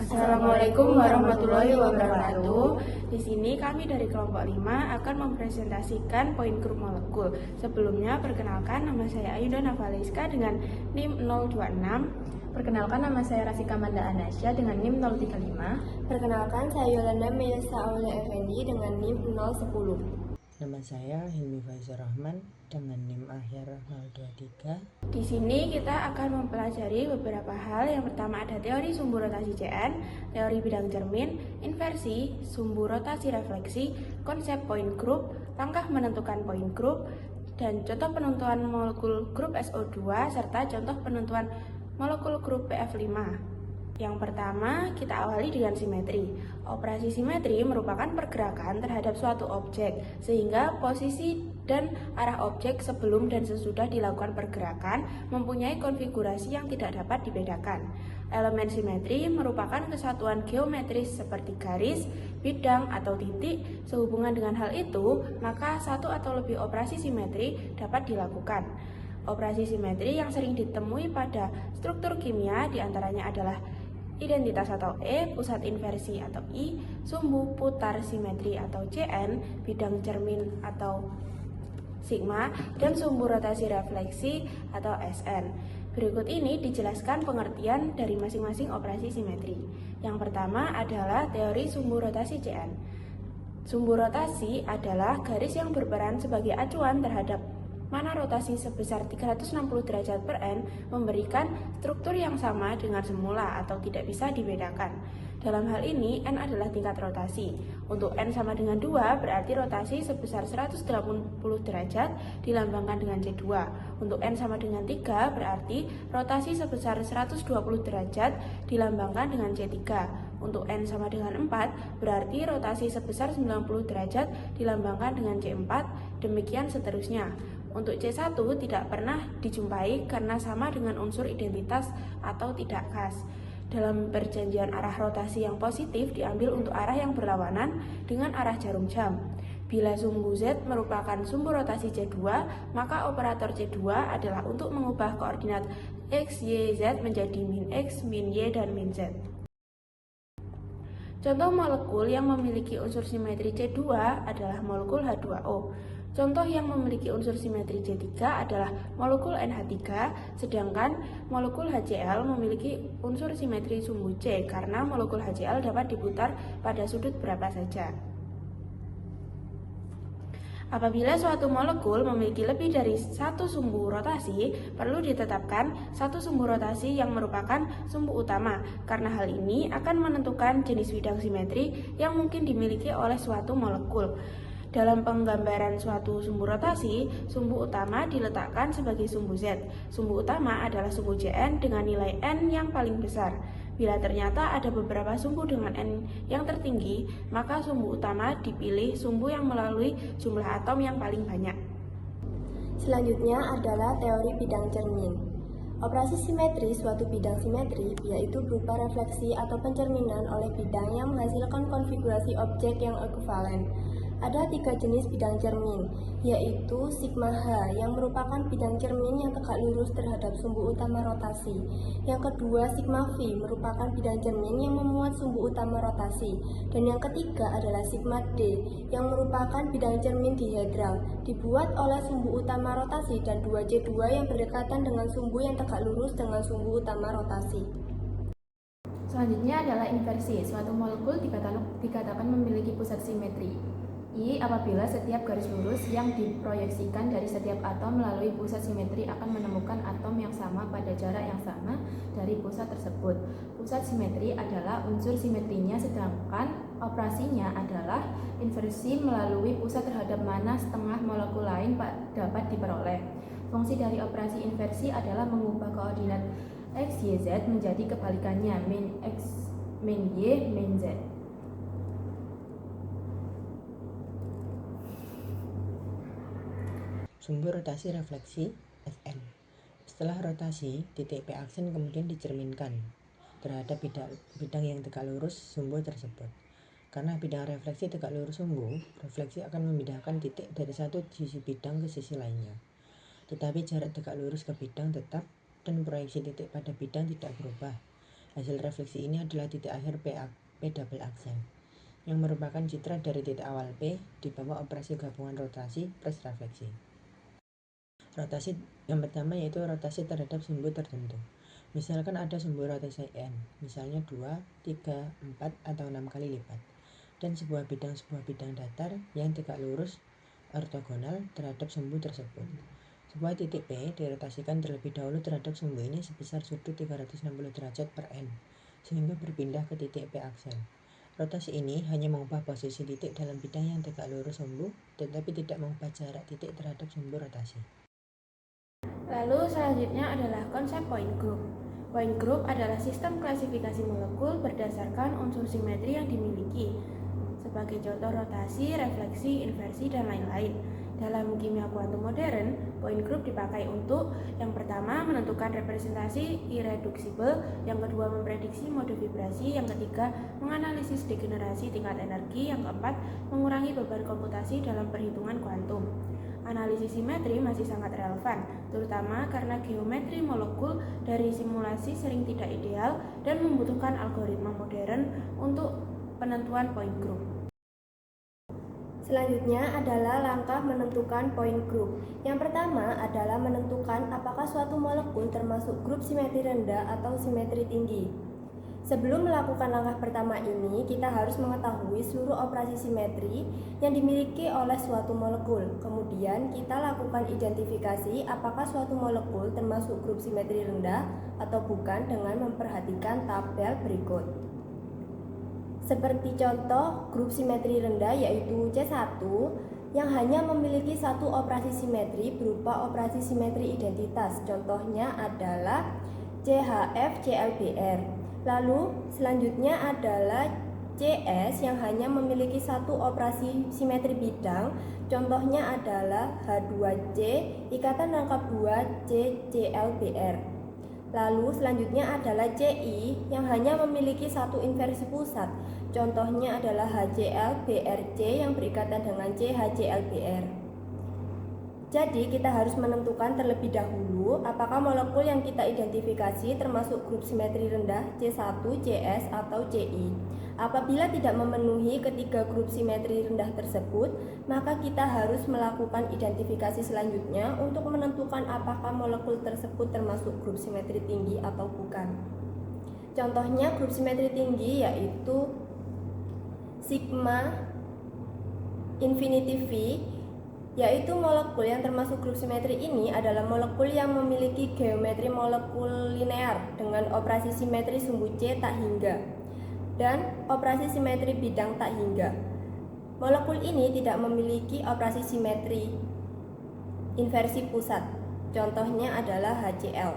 Assalamualaikum warahmatullahi wabarakatuh. Di sini kami dari kelompok 5 akan mempresentasikan poin grup molekul. Sebelumnya perkenalkan, nama saya Ayunda Navaliska dengan NIM 026. Perkenalkan, nama saya Rafika Manda Anasya dengan NIM 035. Perkenalkan, saya Yolanda Meyasa Aulia Effendi dengan NIM 010. Nama saya Hilmi Faizur Rahman dengan NIM akhir 023. Di sini kita akan mempelajari beberapa hal. Yang pertama ada teori sumbu rotasi CN, teori bidang cermin, inversi, sumbu rotasi refleksi, konsep poin grup, langkah menentukan poin grup, dan contoh penentuan molekul grup SO2 serta contoh penentuan molekul grup PF5. Yang pertama, kita awali dengan simetri. Operasi simetri merupakan pergerakan terhadap suatu objek, sehingga posisi dan arah objek sebelum dan sesudah dilakukan pergerakan mempunyai konfigurasi yang tidak dapat dibedakan. Elemen simetri merupakan kesatuan geometris seperti garis, bidang, atau titik. Sehubungan dengan hal itu, maka satu atau lebih operasi simetri dapat dilakukan. Operasi simetri yang sering ditemui pada struktur kimia diantaranya adalah identitas atau E, pusat inversi atau I, sumbu putar simetri atau CN, bidang cermin atau sigma, dan sumbu rotasi refleksi atau SN. Berikut ini dijelaskan pengertian dari masing-masing operasi simetri. Yang pertama adalah teori sumbu rotasi CN. Sumbu rotasi adalah garis yang berperan sebagai acuan terhadap mana rotasi sebesar 360 derajat per N memberikan struktur yang sama dengan semula atau tidak bisa dibedakan. Dalam hal ini, N adalah tingkat rotasi. Untuk N sama dengan 2, berarti rotasi sebesar 180 derajat dilambangkan dengan C2. Untuk N sama dengan 3, berarti rotasi sebesar 120 derajat dilambangkan dengan C3. Untuk N sama dengan 4, berarti rotasi sebesar 90 derajat dilambangkan dengan C4, demikian seterusnya. Untuk C1 tidak pernah dijumpai karena sama dengan unsur identitas atau tidak khas. Dalam perjanjian arah rotasi yang positif diambil untuk arah yang berlawanan dengan arah jarum jam. Bila sumbu Z merupakan sumbu rotasi C2, maka operator C2 adalah untuk mengubah koordinat X, Y, Z menjadi min X, min Y, dan min Z. Contoh molekul yang memiliki unsur simetri C2 adalah molekul H2O. Contoh yang memiliki unsur simetri C3 adalah molekul NH3, sedangkan molekul HCl memiliki unsur simetri sumbu C karena molekul HCl dapat diputar pada sudut berapa saja. Apabila suatu molekul memiliki lebih dari satu sumbu rotasi, perlu ditetapkan satu sumbu rotasi yang merupakan sumbu utama, karena hal ini akan menentukan jenis bidang simetri yang mungkin dimiliki oleh suatu molekul. Dalam penggambaran suatu sumbu rotasi, sumbu utama diletakkan sebagai sumbu Z. Sumbu utama adalah sumbu Cn dengan nilai N yang paling besar. Bila ternyata ada beberapa sumbu dengan N yang tertinggi, maka sumbu utama dipilih sumbu yang melalui jumlah atom yang paling banyak. Selanjutnya adalah teori bidang cermin. Operasi simetri suatu bidang simetri yaitu berupa refleksi atau pencerminan oleh bidang yang menghasilkan konfigurasi objek yang ekuivalen. Ada 3 jenis bidang cermin, yaitu sigma H yang merupakan bidang cermin yang tegak lurus terhadap sumbu utama rotasi. Yang kedua, sigma V merupakan bidang cermin yang memuat sumbu utama rotasi. Dan yang ketiga adalah sigma D yang merupakan bidang cermin dihedral, dibuat oleh sumbu utama rotasi dan 2C2 yang berdekatan dengan sumbu yang tegak lurus dengan sumbu utama rotasi. Selanjutnya adalah inversi. Suatu molekul dikatakan memiliki pusat simetri I apabila setiap garis lurus yang diproyeksikan dari setiap atom melalui pusat simetri akan menemukan atom yang sama pada jarak yang sama dari pusat tersebut. Pusat simetri adalah unsur simetrinya, sedangkan operasinya adalah inversi melalui pusat terhadap mana setengah molekul lain dapat diperoleh. Fungsi dari operasi inversi adalah mengubah koordinat X, Y, Z menjadi kebalikannya, min X, min Y, min Z. Sumbu rotasi refleksi Fn. Setelah rotasi, titik P aksen kemudian dicerminkan terhadap bidang yang tegak lurus sumbu tersebut. Karena bidang refleksi tegak lurus sumbu, refleksi akan memindahkan titik dari satu sisi bidang ke sisi lainnya. Tetapi jarak tegak lurus ke bidang tetap dan proyeksi titik pada bidang tidak berubah. Hasil refleksi ini adalah titik akhir P double aksen, yang merupakan citra dari titik awal P di bawah operasi gabungan rotasi plus refleksi. Rotasi yang pertama yaitu rotasi terhadap sumbu tertentu. Misalkan ada sumbu rotasi N, misalnya 2, 3, 4, atau 6 kali lipat, dan sebuah bidang datar yang tegak lurus ortogonal terhadap sumbu tersebut. Sebuah titik P dirotasikan terlebih dahulu terhadap sumbu ini sebesar sudut 360 derajat per N, sehingga berpindah ke titik P aksen. Rotasi ini hanya mengubah posisi titik dalam bidang yang tegak lurus sumbu, tetapi tidak mengubah jarak titik terhadap sumbu rotasi. Lalu selanjutnya adalah konsep point group. Point group adalah sistem klasifikasi molekul berdasarkan unsur simetri yang dimiliki, sebagai contoh rotasi, refleksi, inversi, dan lain-lain. Dalam kimia kuantum modern, point group dipakai untuk yang pertama menentukan representasi irreducible, yang kedua memprediksi mode vibrasi, yang ketiga menganalisis degenerasi tingkat energi, yang keempat mengurangi beban komputasi dalam perhitungan kuantum. Analisis simetri masih sangat relevan, terutama karena geometri molekul dari simulasi sering tidak ideal dan membutuhkan algoritma modern untuk penentuan point group. Selanjutnya adalah langkah menentukan point group. Yang pertama adalah menentukan apakah suatu molekul termasuk grup simetri rendah atau simetri tinggi. Sebelum melakukan langkah pertama ini, kita harus mengetahui seluruh operasi simetri yang dimiliki oleh suatu molekul. Kemudian kita lakukan identifikasi apakah suatu molekul termasuk grup simetri rendah atau bukan dengan memperhatikan tabel berikut. Seperti contoh grup simetri rendah yaitu C1 yang hanya memiliki satu operasi simetri berupa operasi simetri identitas. Contohnya adalah CHF-ClBr. Lalu selanjutnya adalah CS yang hanya memiliki satu operasi simetri bidang. Contohnya adalah H2C ikatan rangkap 2 CClBr. Lalu selanjutnya adalah CI yang hanya memiliki satu inversi pusat. Contohnya adalah HClBrC yang berikatan dengan CHClBr. Jadi kita harus menentukan terlebih dahulu apakah molekul yang kita identifikasi termasuk grup simetri rendah C1, CS, atau CI. Apabila tidak memenuhi ketiga grup simetri rendah tersebut, maka kita harus melakukan identifikasi selanjutnya untuk menentukan apakah molekul tersebut termasuk grup simetri tinggi atau bukan. Contohnya grup simetri tinggi yaitu sigma infinity V, yaitu molekul yang termasuk grup simetri ini adalah molekul yang memiliki geometri molekul linear dengan operasi simetri sumbu C tak hingga dan operasi simetri bidang tak hingga. Molekul ini tidak memiliki operasi simetri inversi pusat. Contohnya adalah HCl.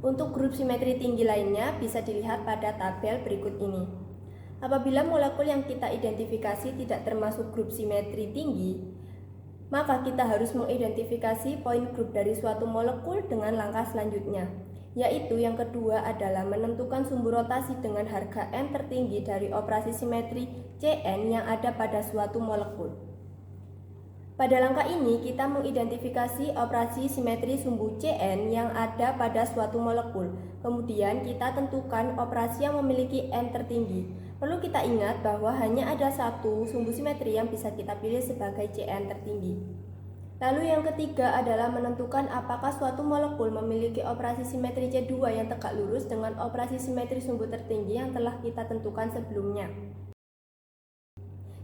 Untuk grup simetri tinggi lainnya bisa dilihat pada tabel berikut ini. Apabila molekul yang kita identifikasi tidak termasuk grup simetri tinggi, maka kita harus mengidentifikasi point group dari suatu molekul dengan langkah selanjutnya, yaitu yang kedua adalah menentukan sumbu rotasi dengan harga N tertinggi dari operasi simetri Cn yang ada pada suatu molekul. Pada langkah ini, kita mengidentifikasi operasi simetri sumbu Cn yang ada pada suatu molekul. Kemudian kita tentukan operasi yang memiliki N tertinggi. Perlu kita ingat bahwa hanya ada satu sumbu simetri yang bisa kita pilih sebagai Cn tertinggi. Lalu yang ketiga adalah menentukan apakah suatu molekul memiliki operasi simetri C2 yang tegak lurus dengan operasi simetri sumbu tertinggi yang telah kita tentukan sebelumnya.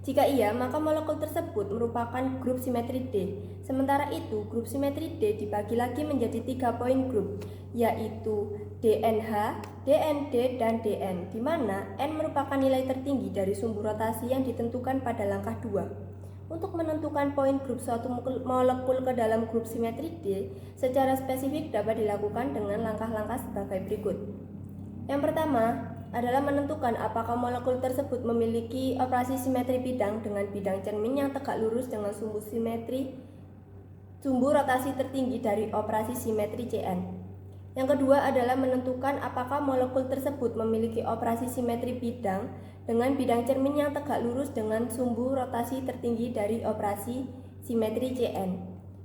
Jika iya, maka molekul tersebut merupakan grup simetri D. Sementara itu, grup simetri D dibagi lagi menjadi 3 point group, yaitu DNH, DND, dan DN, di mana N merupakan nilai tertinggi dari sumbu rotasi yang ditentukan pada langkah 2. Untuk menentukan point group suatu molekul ke dalam grup simetri D, secara spesifik dapat dilakukan dengan langkah-langkah sebagai berikut. Yang pertama adalah menentukan apakah molekul tersebut memiliki operasi simetri bidang dengan bidang cermin yang tegak lurus dengan sumbu rotasi tertinggi dari operasi simetri Cn. Yang kedua adalah menentukan apakah molekul tersebut memiliki operasi simetri bidang dengan bidang cermin yang tegak lurus dengan sumbu rotasi tertinggi dari operasi simetri Cn.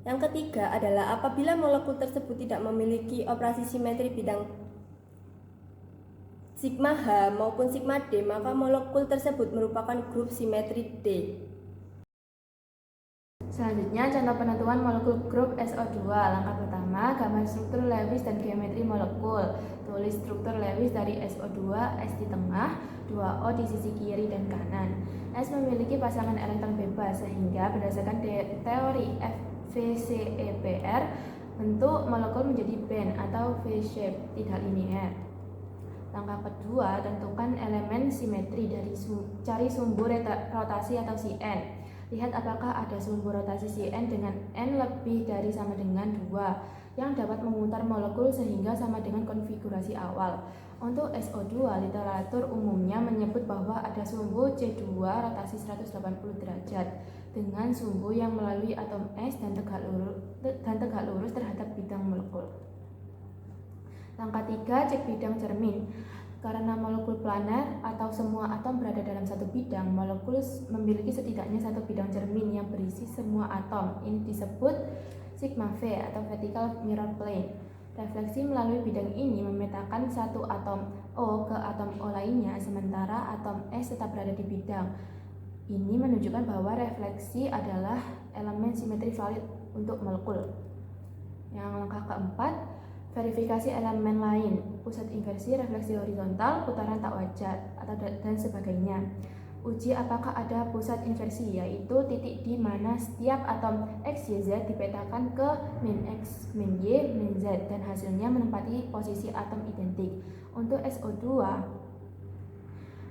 Yang ketiga adalah apabila molekul tersebut tidak memiliki operasi simetri bidang sigma H maupun sigma D, maka molekul tersebut merupakan grup simetri D. Selanjutnya, contoh penentuan molekul grup SO2. Langkah pertama, gambar struktur Lewis dan geometri molekul. Tulis struktur Lewis dari SO2, S di tengah, 2O di sisi kiri dan kanan. S memiliki pasangan elektron bebas, sehingga berdasarkan teori FVCEPR, bentuk molekul menjadi band atau V-shape, tidak linear. Langkah kedua, tentukan elemen simetri dari cari sumbu rotasi atau Cn. Lihat apakah ada sumbu rotasi Cn dengan n lebih dari sama dengan 2 yang dapat memutar molekul sehingga sama dengan konfigurasi awal. Untuk SO2, literatur umumnya menyebut bahwa ada sumbu C2 rotasi 180 derajat dengan sumbu yang melalui atom S dan tegak lurus terhadap bidang molekul. Langkah 3, cek bidang cermin. Karena molekul planar atau semua atom berada dalam satu bidang, molekul memiliki setidaknya satu bidang cermin yang berisi semua atom. Ini disebut sigma V atau vertical mirror plane. Refleksi melalui bidang ini memetakan satu atom O ke atom O lainnya, sementara atom S tetap berada di bidang. Ini menunjukkan bahwa refleksi adalah elemen simetri valid untuk molekul. Yang langkah keempat, verifikasi elemen lain, pusat inversi, refleksi horizontal, putaran tak wajar, dan sebagainya. Uji apakah ada pusat inversi, yaitu titik di mana setiap atom X, Y, Z dipetakan ke min X, min Y, min Z, dan hasilnya menempati posisi atom identik. Untuk SO2,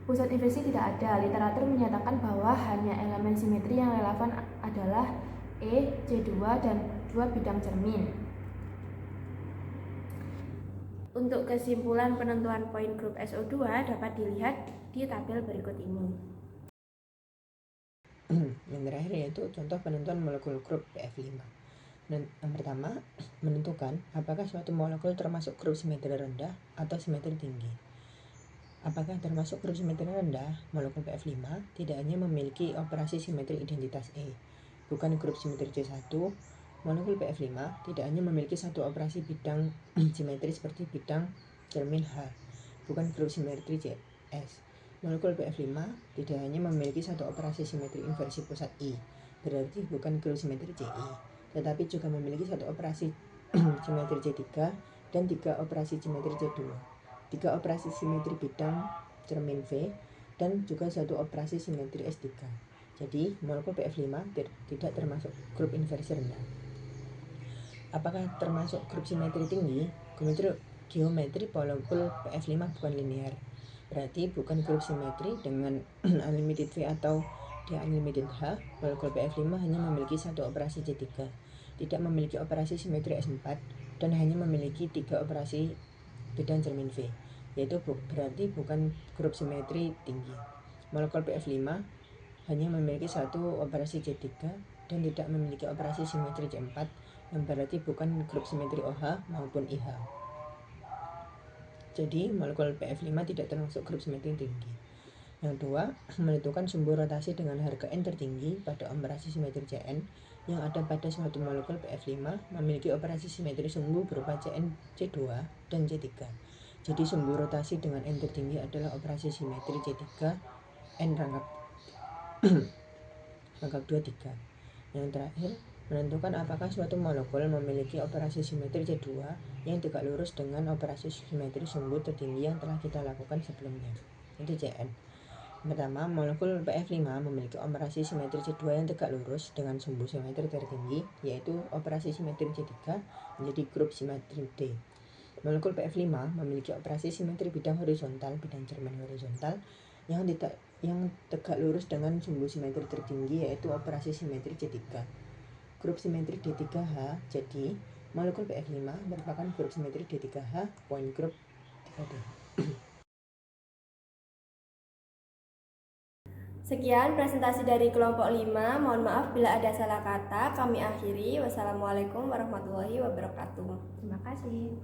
pusat inversi tidak ada. Literatur menyatakan bahwa hanya elemen simetri yang relevan adalah E, C2, dan 2 bidang cermin. Untuk kesimpulan penentuan poin grup SO2 dapat dilihat di tabel berikut ini. Yang terakhir yaitu contoh penentuan molekul grup PF5. Yang pertama, menentukan apakah suatu molekul termasuk grup simetri rendah atau simetri tinggi. Apakah termasuk grup simetri rendah, molekul PF5 tidak hanya memiliki operasi simetri identitas E, bukan grup simetri C1. Molekul PF5 tidak hanya memiliki satu operasi bidang simetri seperti bidang cermin H, bukan grup simetri CS. Molekul PF5 tidak hanya memiliki satu operasi simetri inversi pusat I, berarti bukan grup simetri CI, tetapi juga memiliki satu operasi simetri C3 dan 3 operasi simetri C2, 3 operasi simetri bidang cermin V, dan juga satu operasi simetri S3. Jadi, molekul PF5 tidak termasuk grup inversi rendah. Apakah termasuk grup simetri tinggi? Geometri molekul PF5 bukan linear, berarti bukan grup simetri dengan unlimited V atau unlimited H. Molekul PF5 hanya memiliki satu operasi C3, tidak memiliki operasi simetri S4, dan hanya memiliki 3 operasi bidang cermin V, yaitu berarti bukan grup simetri tinggi. Molekul PF5 hanya memiliki satu operasi C3 dan tidak memiliki operasi simetri C4, yang berarti bukan grup simetri OH maupun IH. Jadi, molekul PF5 tidak termasuk grup simetri tinggi. Yang kedua, menentukan sumbu rotasi dengan harga N tertinggi pada operasi simetri Cn yang ada pada suatu molekul PF5 memiliki operasi simetri sumbu berupa Cn, C2, dan C3. Jadi, sumbu rotasi dengan N tertinggi adalah operasi simetri C3, N rangkap 23. Yang terakhir, menentukan apakah suatu molekul memiliki operasi simetri C2 yang tegak lurus dengan operasi simetri sumbu tertinggi yang telah kita lakukan sebelumnya, itu Cn. Pertama, molekul PF5 memiliki operasi simetri C2 yang tegak lurus dengan sumbu simetri tertinggi, yaitu operasi simetri C3, menjadi grup simetri D. Molekul PF5 memiliki operasi simetri bidang horizontal, bidang cermin horizontal, yang tegak lurus dengan sumbu simetri tertinggi, yaitu operasi simetri C3. Grup simetri D3H, jadi molekul PF5 merupakan grup simetri D3H, poin grup 3D. Sekian presentasi dari kelompok 5. Mohon maaf bila ada salah kata. Kami akhiri. Wassalamualaikum warahmatullahi wabarakatuh. Terima kasih.